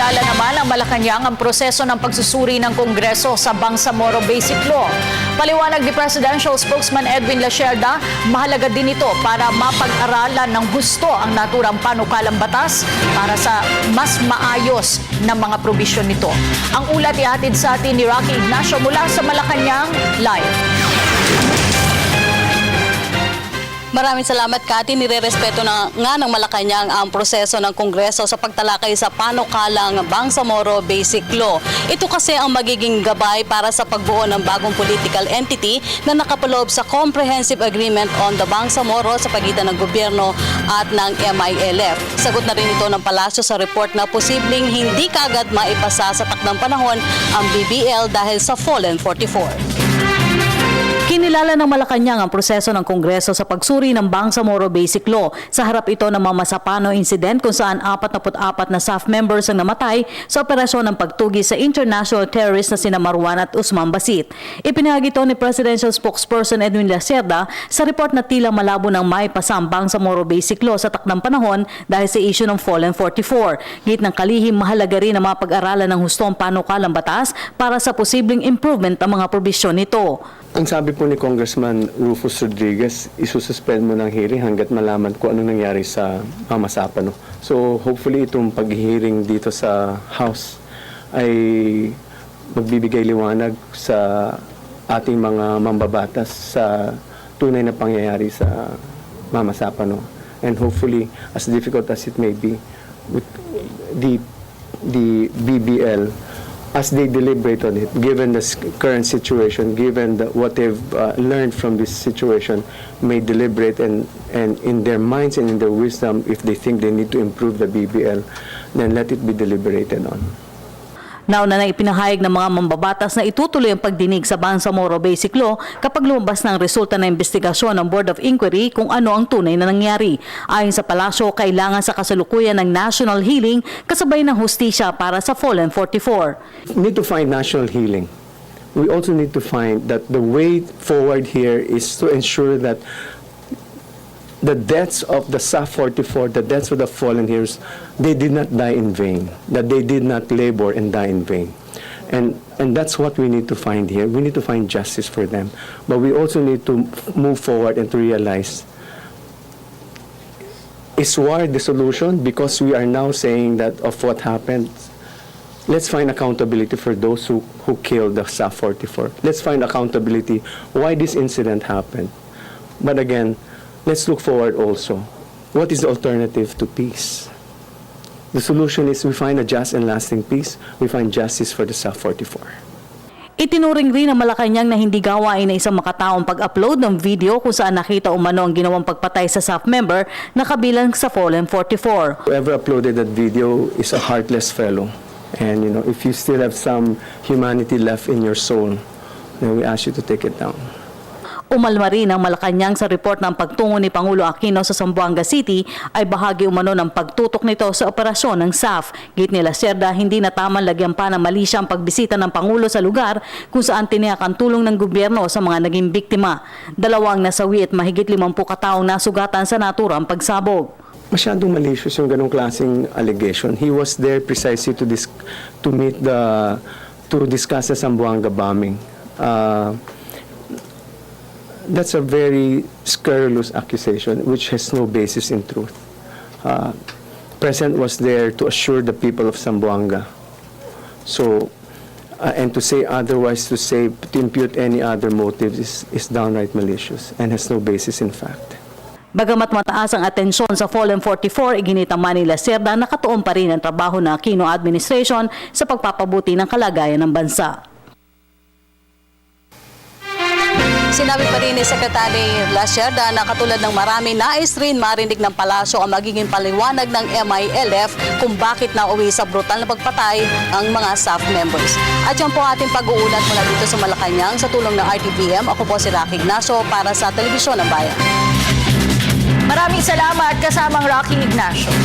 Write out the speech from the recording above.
Kinilala naman ang Malacanang ang proseso ng pagsusuri ng Kongreso sa Bangsamoro Basic Law. Paliwanag ni Presidential Spokesman Edwin Lacerda, mahalaga din ito para mapag-aralan ng husto ang naturang panukalang batas para sa mas maayos na mga probisyon nito. Ang ulat ihatid sa atin ni Rocky Ignacio mula sa Malacanang Live. Maraming salamat, Kati. Nirerespeto na nga ng Malacanang ang proseso ng Kongreso sa pagtalakay sa panukalang Bangsamoro Basic Law. Ito kasi ang magiging gabay para sa pagbuo ng bagong political entity na nakapaloob sa Comprehensive Agreement on the Bangsamoro sa pagitan ng gobyerno at ng MILF. Sagot na rin ito ng palasyo sa report na posibleng hindi kaagad maipasa sa takdang panahon ang BBL dahil sa Fallen 44. Kinilala ng Malacanang ang proseso ng Kongreso sa pagsuri ng Bangsamoro Basic Law. Sa harap ito ng Mamasapano incident kung saan 44 na SAF members ang namatay sa operasyon ng pagtugi sa international terrorist na sina Marwan at Usman Basit. Ipinahagi ito ni Presidential Spokesperson Edwin Lacerda sa report na tila malabo ng maipasa ang Bangsamoro Basic Law sa takdang panahon dahil sa issue ng Fallen 44. Git ng kalihim, mahalaga rin na mapag-aralan ng hustong panukalang batas para sa posibleng improvement ang mga probisyon nito. Ang sabi po ni Congressman Rufus Rodriguez, isususpend mo ng hearing hanggat malaman kung anong nangyari sa Mamasapano. So hopefully itong pag-hearing dito sa House ay magbibigay liwanag sa ating mga mambabatas sa tunay na pangyayari sa Mamasapano. And hopefully, as difficult as it may be, with the BBL, as they deliberate on it, given the current situation, given what they've learned from this situation, may deliberate and in their minds and in their wisdom, if they think they need to improve the BBL, then let it be deliberated on. Nauna na ipinahayag ng mga mambabatas na itutuloy ang pagdinig sa Bangsamoro Basic Law kapag lumabas na ang resulta ng investigasyon ng Board of Inquiry kung ano ang tunay na nangyari. Ayon sa palasyo, kailangan sa kasalukuyan ng national healing kasabay ng hustisya para sa Fallen 44. We need to find national healing. We also need to find that the way forward here is to ensure that the deaths of the SAF 44, the deaths of the fallen heroes, they did not die in vain, that they did not labor and die in vain. And that's what we need to find here. We need to find justice for them. But we also need to move forward and to realize, is war the solution? Because we are now saying that of what happened, let's find accountability for those who killed the SAF 44. Let's find accountability why this incident happened. But again, let's look forward also. What is the alternative to peace? The solution is we find a just and lasting peace. We find justice for the SAF 44. Itinuring rin ng Malacanang na hindi gawain na isang makataong pag-upload ng video kung saan nakita umano ang ginawang pagpatay sa SAF member na kabilang sa Fallen 44. Whoever uploaded that video is a heartless fellow. And if you still have some humanity left in your soul, then we ask you to take it down. Umalma rin ang Malacanang sa report ng pagtungo ni Pangulo Aquino sa Zamboanga City ay bahagi umano ng pagtutok nito sa operasyon ng SAF. Git ni Lacerda, hindi na tamang lagyan pa ng malisya ang pagbisita ng Pangulo sa lugar kung saan tiniyak ang tulong ng gobyerno sa mga naging biktima. 2 nasawi at mahigit 50 kataong nasugatan sa naturang pagsabog. Masyadong malicious yung ganong klaseng allegation. He was there precisely to discuss the Zamboanga bombing. That's a very scurrilous accusation which has no basis in truth. President was there to assure the people of Zamboanga. So, and to say otherwise, to impute any other motives is downright malicious and has no basis in fact. Bagamat mataas ang atensyon sa Fallen 44, iginit ang Manila Cerda na nakatuon pa rin ang trabaho ng Aquino administration sa pagpapabuti ng kalagayan ng bansa. Sinabi pa rin ni Secretary Lacerda na katulad ng marami, nais rin marinig ng palasyo ang magiging paliwanag ng MILF kung bakit nauwi sa brutal na pagpatay ang mga SAF members. At yan po ating pag-uulat mula dito sa Malacanang sa tulong ng RTVM. Ako po si Rocky Ignacio para sa Telebisyon ng Bayan. Maraming salamat kasamang Rocky Ignacio.